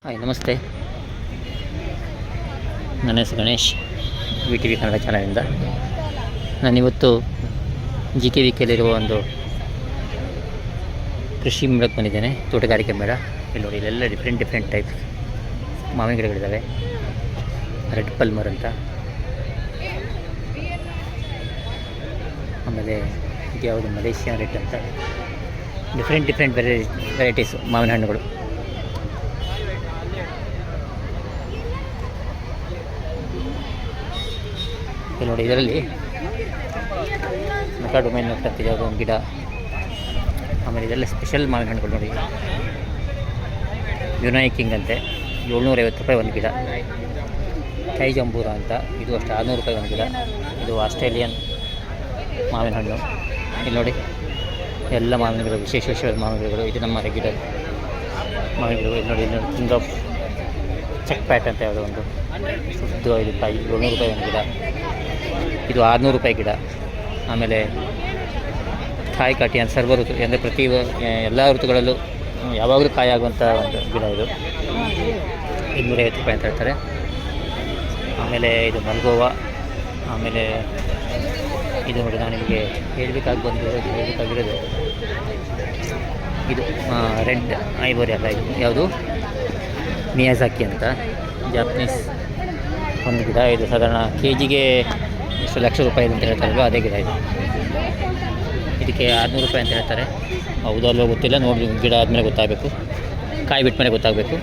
Hi ನಮಸ್ತೆ, ನನ್ನ ಹೆಸರು Ganesh, V T V Kannada ಚಾನಲಿಂದ. ನಾನಿವತ್ತು ಜಿ ಕೆ ವಿ ಕೆಲಿರುವ ಒಂದು ಕೃಷಿ ಮೇಳಕ್ಕೆ ಬಂದಿದ್ದೇನೆ, ತೋಟಗಾರಿಕೆ ಮೇಳ. ಇಲ್ಲಿ ನೋಡಿ, ಇಲ್ಲೆಲ್ಲ ಡಿಫ್ರೆಂಟ್ ಟೈಪ್ ಮಾವಿನ ಗಿಡಗಳಿದ್ದಾವೆ. ರೆಡ್ ಪಲ್ಮರ್ ಅಂತ, ಆಮೇಲೆ ಇದು ಯಾವುದು ಮಲೇಷಿಯನ್ ರೆಡ್ ಅಂತ, ಡಿಫ್ರೆಂಟ್ ವೆರೈಟೀಸು ಮಾವಿನ ಹಣ್ಣುಗಳು. ನೋಡಿ, ಇದರಲ್ಲಿ ಮೆಕಾಡೊಮೈನ್ ಅಂತಿದೆ, ಒಂದು ಗಿಡ. ಆಮೇಲೆ ಇದೆಲ್ಲ ಸ್ಪೆಷಲ್ ಮಾವಿನ ಹಣ್ಣುಗಳು ನೋಡಿ. ಯುನೈಕಿಂಗ್ ಅಂತೆ, 750 ರೂಪಾಯಿ ಒಂದು ಗಿಡ. ಥೈ ಜಂಬೂರ ಅಂತ, ಇದು ಅಷ್ಟು 600 ರೂಪಾಯಿ ಒಂದು ಗಿಡ. ಇದು ಆಸ್ಟ್ರೇಲಿಯನ್ ಮಾವಿನ ಹಣ್ಣು. ಇಲ್ಲಿ ನೋಡಿ, ಎಲ್ಲ ಮಾವಿನ ಗಿಡಗಳು, ವಿಶೇಷವಾದ ಮಾವಿನ ಗಿಡಗಳು. ಇದು ನಮ್ಮ ರೆಗ್ಯುಲರ್ ಮಾವಿನ ಗಿಡಗಳು. ಇಲ್ಲಿ ನೋಡಿ, ಕಿಂಗ್ ಆಫ್ ಚೆಕ್ ಪ್ಯಾಟ್ ಅಂತ ಯಾವುದೋ ಒಂದು ಶುದ್ಧ 5 ರೂಪಾಯಿ, 700 ರೂಪಾಯಿ ಒಂದು ಗಿಡ. ಇದು 600 ರೂಪಾಯಿ ಗಿಡ. ಆಮೇಲೆ ಕಾಯಿ ಕಾಟಿ ಅಂತ ಸರ್ವ ಋತು, ಅಂದರೆ ಪ್ರತಿ ಎಲ್ಲ ಋತುಗಳಲ್ಲೂ ಯಾವಾಗಲೂ ಕಾಯಿ ಆಗುವಂಥ ಒಂದು ಗಿಡ. ಇದು 250 ರೂಪಾಯಿ ಅಂತ ಹೇಳ್ತಾರೆ. ಆಮೇಲೆ ಇದು ಮಲ್ಗೋವಾ. ಆಮೇಲೆ ಇದು ನೋಡಿ, ನಾನು ನಿಮಗೆ ಹೇಳಬೇಕಾಗಿರೋದು ಇದು ರೆಡ್ ಐವೋರಿ ಅಲ್ಲ, ಇದು ಯಾವುದು ಮಿಯಾಜಾಕಿ ಅಂತ, ಜಾಪನೀಸ್ ಒಂದು ಗಿಡ. ಇದು ಸಾಧಾರಣ ಕೆಜಿಗೆ ಎಷ್ಟು ಲಕ್ಷ ರೂಪಾಯಿ ಅಂತ ಹೇಳ್ತಾರಲ್ವ, ಅದೇ ಗಿಡ ಇದು. ಇದಕ್ಕೆ 600 ರೂಪಾಯಿ ಅಂತ ಹೇಳ್ತಾರೆ. ಹೌದಲ್ಲೋ ಗೊತ್ತಿಲ್ಲ, ನೋಡಿ ಗಿಡ ಆದಮೇಲೆ ಗೊತ್ತಾಗಬೇಕು, ಕಾಯಿ ಬಿಟ್ಟ ಮೇಲೆ ಗೊತ್ತಾಗಬೇಕು.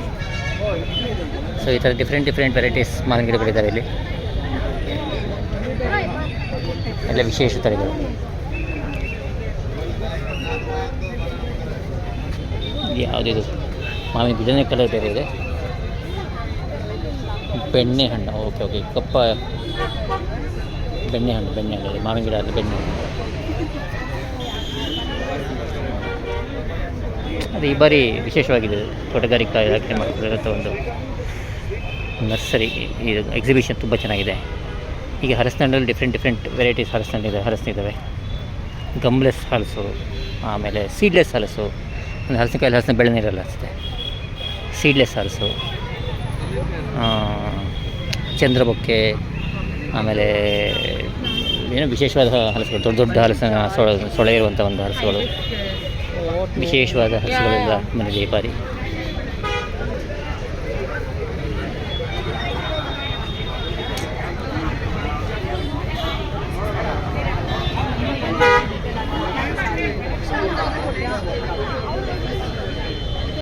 ಸೊ ಈ ಥರ ಡಿಫ್ರೆಂಟ್ ವೆರೈಟೀಸ್ ಮಾವಿನ ಗಿಡಗಳಿದ್ದಾವೆ ಇಲ್ಲಿ, ಎಲ್ಲ ವಿಶೇಷ ತಳಿಗಳು. ಯಾವುದಿದು ಮಾವಿನ ಗಿಡನೇ ಕಲರ್ ಬೇರೆ ಇದೆ. ಬೆಣ್ಣೆ ಹಣ್ಣು, ಓಕೆ ಕಪ್ಪ ಬೆಣ್ಣೆ ಹಣ್ಣು ಮಾವಿನ ಗಿಡ ಅದು ಬೆಣ್ಣೆ ಹಣ್ಣು. ಅದು ಈ ಬಾರಿ ವಿಶೇಷವಾಗಿದೆ, ತೋಟಗಾರಿಕಾ ಇಲಾಖೆ ಮಾಡಿರುವಂಥ ಒಂದು ನರ್ಸರಿ. ಇದು ಎಕ್ಸಿಬಿಷನ್ ತುಂಬ ಚೆನ್ನಾಗಿದೆ. ಈಗ ಹಲಸಿನಣ್ಣಲ್ಲಿ ಡಿಫ್ರೆಂಟ್ ವೆರೈಟೀಸ್ ಹಲಸಿನಿದ್ದಾವೆ. ಗಮ್ಲೆಸ್ ಹಲಸು, ಆಮೇಲೆ ಸೀಡ್ಲೆಸ್ ಹಲಸು. ಒಂದು ಹಲಸಿನ ಬೆಳೆ ನೀರಲ್ಲ ಅನಿಸುತ್ತೆ. ಸೀಡ್ಲೆಸ್ ಹಲಸು, ಚಂದ್ರಬೊಕ್ಕೆ, ಆಮೇಲೆ ಏನೋ ವಿಶೇಷವಾದ ಹಲಸುಗಳು, ದೊಡ್ಡ ಹಲಸಿನ ಸೊಳೆ ಇರುವಂಥ ಒಂದು ಹಲಸುಗಳು, ವಿಶೇಷವಾದ ಹಲಸುಗಳೆಲ್ಲ ಮನೇಲಿ ಈ ಬಾರಿ.